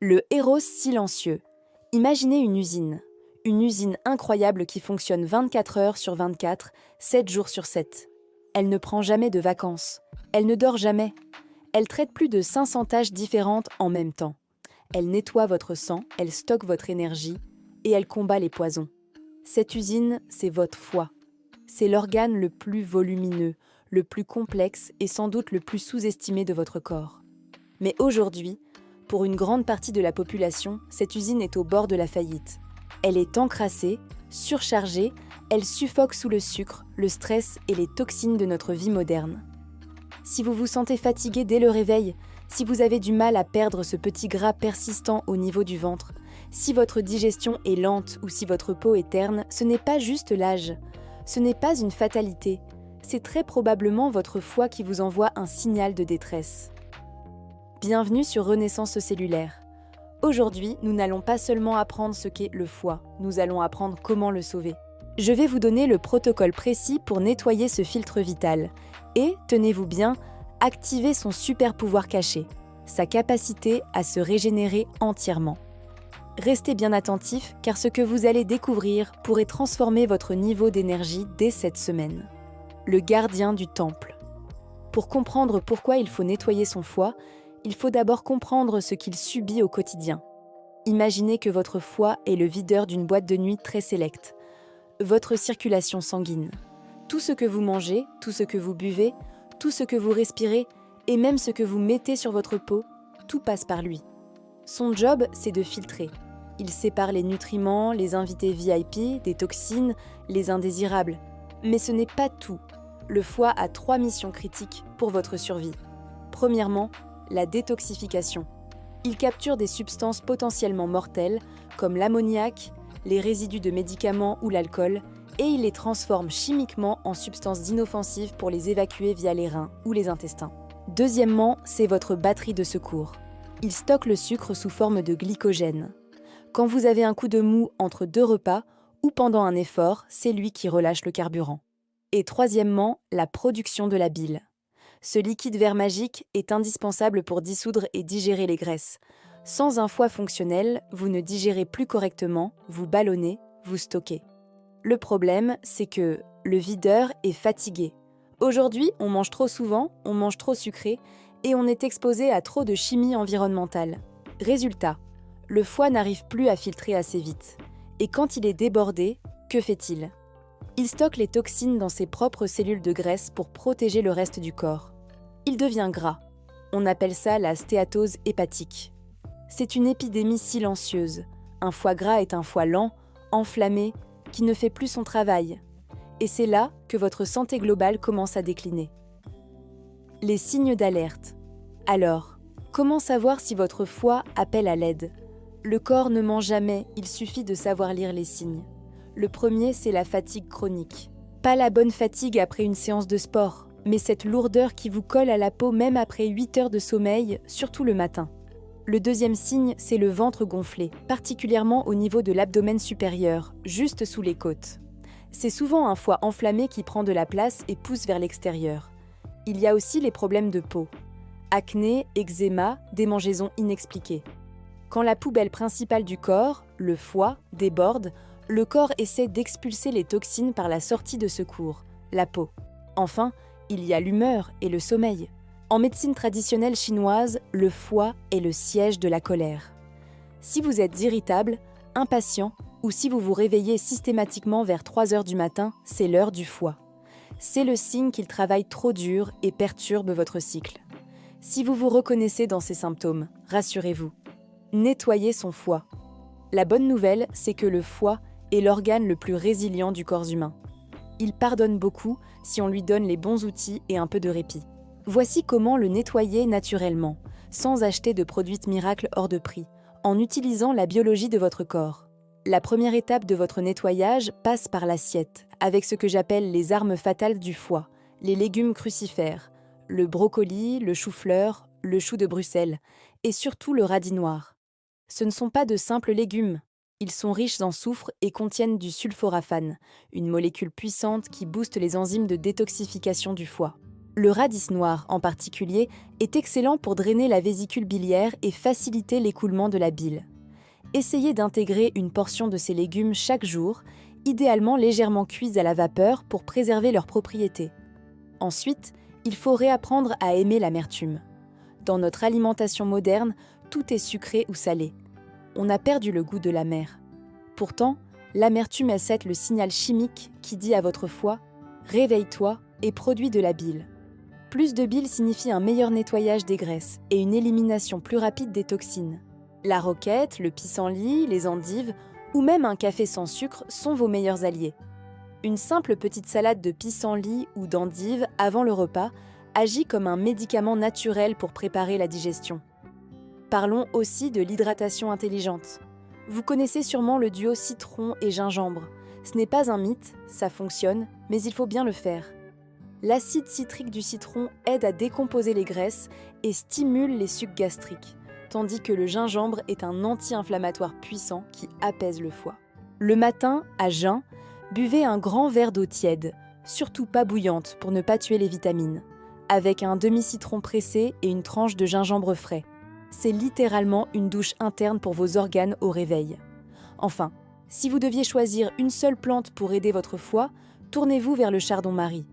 Le héros silencieux. Imaginez une usine incroyable qui fonctionne 24 heures sur 24, 7 jours sur 7. Elle ne prend jamais de vacances, elle ne dort jamais, elle traite plus de 500 tâches différentes en même temps. Elle nettoie votre sang, elle stocke votre énergie et elle combat les poisons. Cette usine, c'est votre foie. C'est l'organe le plus volumineux, le plus complexe et sans doute le plus sous-estimé de votre corps. Mais aujourd'hui, pour une grande partie de la population, cette usine est au bord de la faillite. Elle est encrassée, surchargée, elle suffoque sous le sucre, le stress et les toxines de notre vie moderne. Si vous vous sentez fatigué dès le réveil, si vous avez du mal à perdre ce petit gras persistant au niveau du ventre, si votre digestion est lente ou si votre peau est terne, ce n'est pas juste l'âge. Ce n'est pas une fatalité. C'est très probablement votre foie qui vous envoie un signal de détresse. Bienvenue sur Renaissance cellulaire. Aujourd'hui, nous n'allons pas seulement apprendre ce qu'est le foie, nous allons apprendre comment le sauver. Je vais vous donner le protocole précis pour nettoyer ce filtre vital et, tenez-vous bien, activer son super pouvoir caché, sa capacité à se régénérer entièrement. Restez bien attentifs car ce que vous allez découvrir pourrait transformer votre niveau d'énergie dès cette semaine. Le gardien du temple. Pour comprendre pourquoi il faut nettoyer son foie, il faut d'abord comprendre ce qu'il subit au quotidien. Imaginez que votre foie est le videur d'une boîte de nuit très sélecte. Votre circulation sanguine. Tout ce que vous mangez, tout ce que vous buvez, tout ce que vous respirez et même ce que vous mettez sur votre peau, tout passe par lui. Son job, c'est de filtrer. Il sépare les nutriments, les invités VIP, des toxines, les indésirables. Mais ce n'est pas tout. Le foie a 3 missions critiques pour votre survie. Premièrement, la détoxification. Il capture des substances potentiellement mortelles, comme l'ammoniac, les résidus de médicaments ou l'alcool, et il les transforme chimiquement en substances inoffensives pour les évacuer via les reins ou les intestins. Deuxièmement, c'est votre batterie de secours. Il stocke le sucre sous forme de glycogène. Quand vous avez un coup de mou entre 2 repas ou pendant un effort, c'est lui qui relâche le carburant. Et troisièmement, la production de la bile. Ce liquide vert magique est indispensable pour dissoudre et digérer les graisses. Sans un foie fonctionnel, vous ne digérez plus correctement, vous ballonnez, vous stockez. Le problème, c'est que le videur est fatigué. Aujourd'hui, on mange trop souvent, on mange trop sucré et on est exposé à trop de chimie environnementale. Résultat, le foie n'arrive plus à filtrer assez vite. Et quand il est débordé, que fait-il ? Il stocke les toxines dans ses propres cellules de graisse pour protéger le reste du corps. Il devient gras. On appelle ça la stéatose hépatique. C'est une épidémie silencieuse. Un foie gras est un foie lent, enflammé, qui ne fait plus son travail. Et c'est là que votre santé globale commence à décliner. Les signes d'alerte. Alors, comment savoir si votre foie appelle à l'aide ? Le corps ne ment jamais, il suffit de savoir lire les signes. Le premier, c'est la fatigue chronique. Pas la bonne fatigue après une séance de sport, mais cette lourdeur qui vous colle à la peau même après 8 heures de sommeil, surtout le matin. Le deuxième signe, c'est le ventre gonflé, particulièrement au niveau de l'abdomen supérieur, juste sous les côtes. C'est souvent un foie enflammé qui prend de la place et pousse vers l'extérieur. Il y a aussi les problèmes de peau. Acné, eczéma, démangeaisons inexpliquées. Quand la poubelle principale du corps, le foie, déborde, le corps essaie d'expulser les toxines par la sortie de secours, la peau. Enfin, il y a l'humeur et le sommeil. En médecine traditionnelle chinoise, le foie est le siège de la colère. Si vous êtes irritable, impatient ou si vous vous réveillez systématiquement vers 3 heures du matin, c'est l'heure du foie. C'est le signe qu'il travaille trop dur et perturbe votre cycle. Si vous vous reconnaissez dans ces symptômes, rassurez-vous. Nettoyez son foie. La bonne nouvelle, c'est que le foie est l'organe le plus résilient du corps humain. Il pardonne beaucoup si on lui donne les bons outils et un peu de répit. Voici comment le nettoyer naturellement, sans acheter de produits miracles hors de prix, en utilisant la biologie de votre corps. La première étape de votre nettoyage passe par l'assiette, avec ce que j'appelle les armes fatales du foie, les légumes crucifères, le brocoli, le chou-fleur, le chou de Bruxelles, et surtout le radis noir. Ce ne sont pas de simples légumes. Ils sont riches en soufre et contiennent du sulforaphane, une molécule puissante qui booste les enzymes de détoxification du foie. Le radis noir, en particulier, est excellent pour drainer la vésicule biliaire et faciliter l'écoulement de la bile. Essayez d'intégrer une portion de ces légumes chaque jour, idéalement légèrement cuits à la vapeur pour préserver leurs propriétés. Ensuite, il faut réapprendre à aimer l'amertume. Dans notre alimentation moderne, tout est sucré ou salé. On a perdu le goût de l'amer. Pourtant, l'amertume est le signal chimique qui dit à votre foie « réveille-toi » et produit de la bile. Plus de bile signifie un meilleur nettoyage des graisses et une élimination plus rapide des toxines. La roquette, le pissenlit, les endives ou même un café sans sucre sont vos meilleurs alliés. Une simple petite salade de pissenlit ou d'endives avant le repas agit comme un médicament naturel pour préparer la digestion. Parlons aussi de l'hydratation intelligente. Vous connaissez sûrement le duo citron et gingembre. Ce n'est pas un mythe, ça fonctionne, mais il faut bien le faire. L'acide citrique du citron aide à décomposer les graisses et stimule les sucs gastriques, tandis que le gingembre est un anti-inflammatoire puissant qui apaise le foie. Le matin, à jeun, buvez un grand verre d'eau tiède, surtout pas bouillante pour ne pas tuer les vitamines, avec un demi-citron pressé et une tranche de gingembre frais. C'est littéralement une douche interne pour vos organes au réveil. Enfin, si vous deviez choisir une seule plante pour aider votre foie, tournez-vous vers le chardon-marie.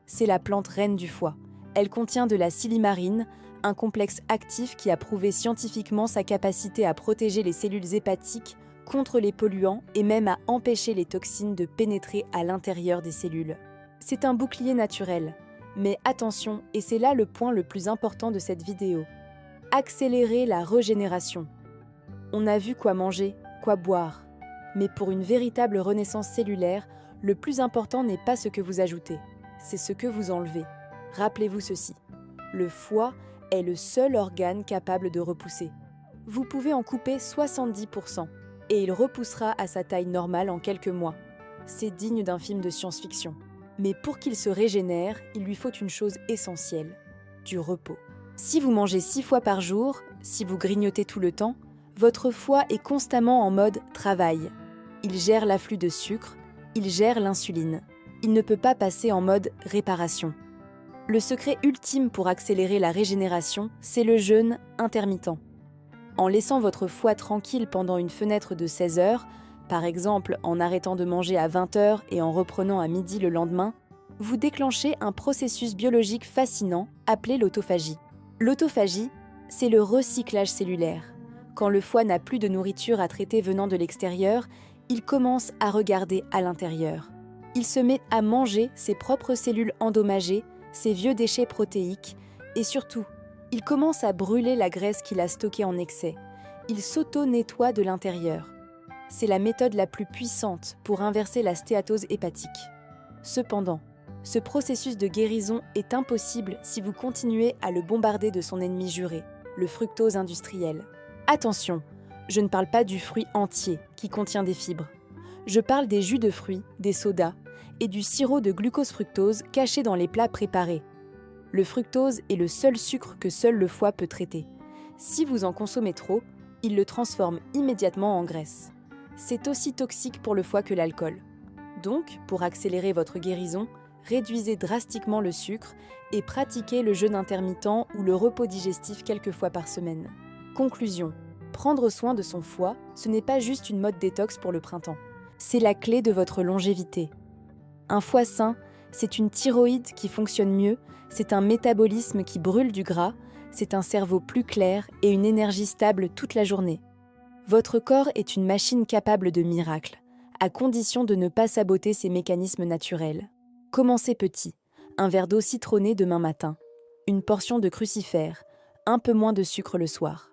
C'est la plante reine du foie. Elle contient de la silimarine, un complexe actif qui a prouvé scientifiquement sa capacité à protéger les cellules hépatiques contre les polluants et même à empêcher les toxines de pénétrer à l'intérieur des cellules. C'est un bouclier naturel. Mais attention, et c'est là le point le plus important de cette vidéo. Accélérer la régénération. On a vu quoi manger, quoi boire. Mais pour une véritable renaissance cellulaire, le plus important n'est pas ce que vous ajoutez, c'est ce que vous enlevez. Rappelez-vous ceci, le foie est le seul organe capable de repousser. Vous pouvez en couper 70% et il repoussera à sa taille normale en quelques mois. C'est digne d'un film de science-fiction. Mais pour qu'il se régénère, il lui faut une chose essentielle, du repos. Si vous mangez 6 fois par jour, si vous grignotez tout le temps, votre foie est constamment en mode travail. Il gère l'afflux de sucre, il gère l'insuline. Il ne peut pas passer en mode réparation. Le secret ultime pour accélérer la régénération, c'est le jeûne intermittent. En laissant votre foie tranquille pendant une fenêtre de 16 heures, par exemple en arrêtant de manger à 20 heures et en reprenant à midi le lendemain, vous déclenchez un processus biologique fascinant appelé l'autophagie. L'autophagie, c'est le recyclage cellulaire. Quand le foie n'a plus de nourriture à traiter venant de l'extérieur, il commence à regarder à l'intérieur. Il se met à manger ses propres cellules endommagées, ses vieux déchets protéiques, et surtout, il commence à brûler la graisse qu'il a stockée en excès. Il s'auto-nettoie de l'intérieur. C'est la méthode la plus puissante pour inverser la stéatose hépatique. Cependant, ce processus de guérison est impossible si vous continuez à le bombarder de son ennemi juré, le fructose industriel. Attention, je ne parle pas du fruit entier qui contient des fibres. Je parle des jus de fruits, des sodas et du sirop de glucose-fructose caché dans les plats préparés. Le fructose est le seul sucre que seul le foie peut traiter. Si vous en consommez trop, il le transforme immédiatement en graisse. C'est aussi toxique pour le foie que l'alcool. Donc, pour accélérer votre guérison, réduisez drastiquement le sucre et pratiquez le jeûne intermittent ou le repos digestif quelques fois par semaine. Conclusion, prendre soin de son foie, ce n'est pas juste une mode détox pour le printemps. C'est la clé de votre longévité. Un foie sain, c'est une thyroïde qui fonctionne mieux, c'est un métabolisme qui brûle du gras, c'est un cerveau plus clair et une énergie stable toute la journée. Votre corps est une machine capable de miracles, à condition de ne pas saboter ses mécanismes naturels. Commencez petit, un verre d'eau citronnée demain matin, une portion de crucifère, un peu moins de sucre le soir.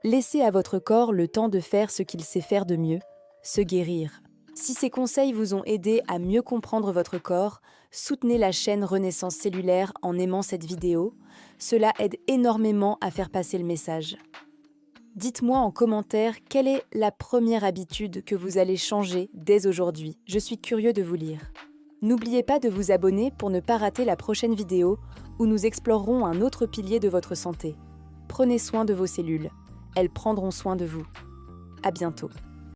Laissez à votre corps le temps de faire ce qu'il sait faire de mieux, se guérir. Si ces conseils vous ont aidé à mieux comprendre votre corps, soutenez la chaîne Renaissance Cellulaire en aimant cette vidéo. Cela aide énormément à faire passer le message. Dites-moi en commentaire quelle est la première habitude que vous allez changer dès aujourd'hui. Je suis curieux de vous lire. N'oubliez pas de vous abonner pour ne pas rater la prochaine vidéo où nous explorerons un autre pilier de votre santé. Prenez soin de vos cellules. Elles prendront soin de vous. À bientôt.